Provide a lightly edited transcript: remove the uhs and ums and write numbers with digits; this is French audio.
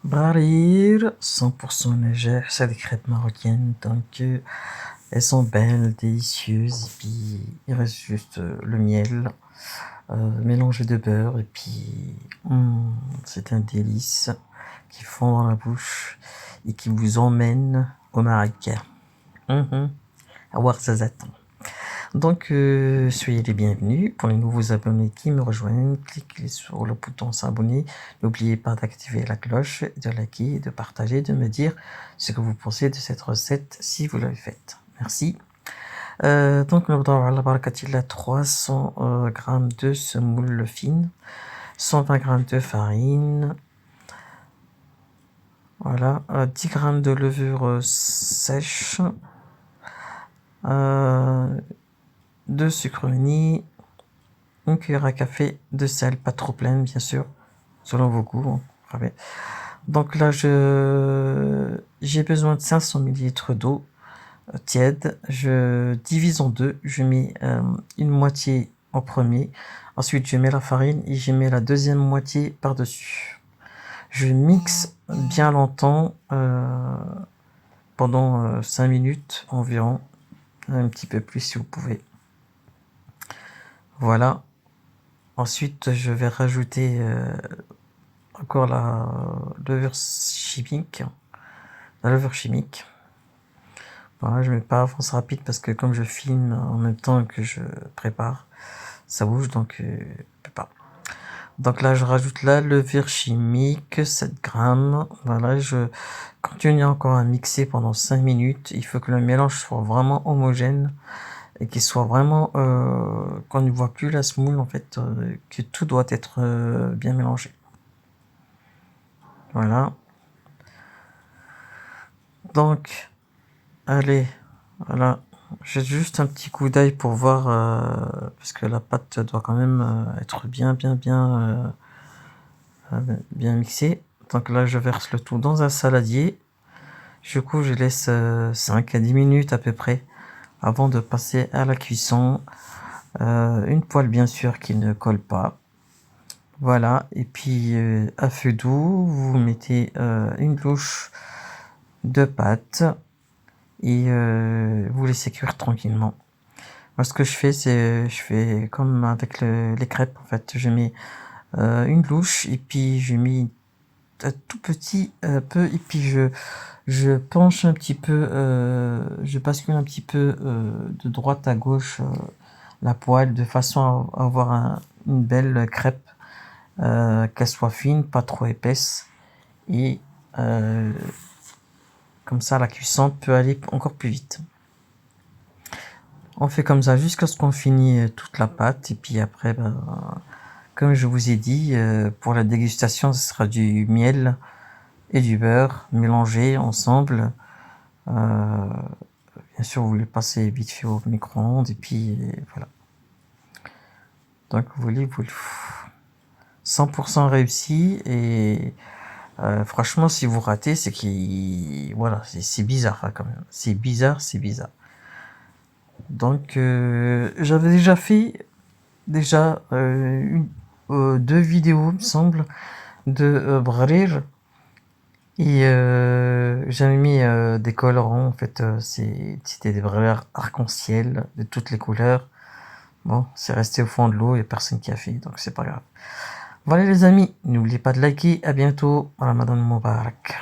Barir, 100% légère, c'est des crêpes marocaines, donc elles sont belles, délicieuses, et puis il reste juste le miel mélangé de beurre, et puis c'est un délice qui fond dans la bouche et qui vous emmène au Maroc. À Ouarzazate. Donc, soyez les bienvenus. Pour les nouveaux abonnés qui me rejoignent, cliquez sur le bouton s'abonner. N'oubliez pas d'activer la cloche, de liker, de partager, de me dire ce que vous pensez de cette recette si vous l'avez faite. Merci. Donc, nous avons la barakatillah 300 g de semoule fine, 120 g de farine, voilà, 10 g de levure sèche, de sucre vanille, une cuillère à café de sel, pas trop pleine bien sûr, selon vos goûts. Donc là j'ai besoin de 500 ml d'eau tiède, je divise en deux, je mets une moitié en premier, ensuite je mets la farine et je mets la deuxième moitié par dessus. Je mixe bien longtemps pendant 5 minutes environ, un petit peu plus si vous pouvez. Voilà. Ensuite, je vais rajouter encore la levure chimique. Voilà, je mets pas avance rapide parce que comme je filme en même temps que je prépare, ça bouge, donc je peux pas. Donc là, je rajoute la levure chimique, 7 grammes. Voilà, je continue encore à mixer pendant 5 minutes. Il faut que le mélange soit vraiment homogène et qu'il soit vraiment, qu'on ne voit plus la semoule, en fait, que tout doit être bien mélangé. Voilà. Donc, allez, voilà. J'ai juste un petit coup d'œil pour voir, parce que la pâte doit quand même être bien mixée. Donc là, je verse le tout dans un saladier. Du coup, je laisse 5 à 10 minutes à peu près avant de passer à la cuisson. Une poêle bien sûr qui ne colle pas. Voilà, et puis à feu doux, vous mettez une louche de pâte et vous laissez cuire tranquillement. Moi, ce que je fais, c'est je fais comme avec les crêpes en fait. Je mets une louche et puis je mets un tout petit peu et puis je penche un petit peu, je bascule un petit peu de droite à gauche la poêle de façon à avoir une belle crêpe. Qu'elle soit fine, pas trop épaisse, et comme ça la cuisson peut aller encore plus vite. On fait comme ça jusqu'à ce qu'on finit toute la pâte, et puis après, comme je vous ai dit, pour la dégustation, ce sera du miel et du beurre mélangés ensemble. Bien sûr, vous les passez vite fait au micro-ondes, et puis voilà. Donc vous 100% réussi, et franchement, si vous ratez, c'est qu'il, voilà, c'est bizarre hein, quand même. C'est bizarre. Donc, j'avais déjà fait deux vidéos, il me semble, de Brer, et j'avais mis des colorants. En fait, c'était des Brer arc-en-ciel de toutes les couleurs. Bon, c'est resté au fond de l'eau, il n'y a personne qui a fait, donc c'est pas grave. Voilà les amis, n'oubliez pas de liker, à bientôt, Ramadan Mubarak.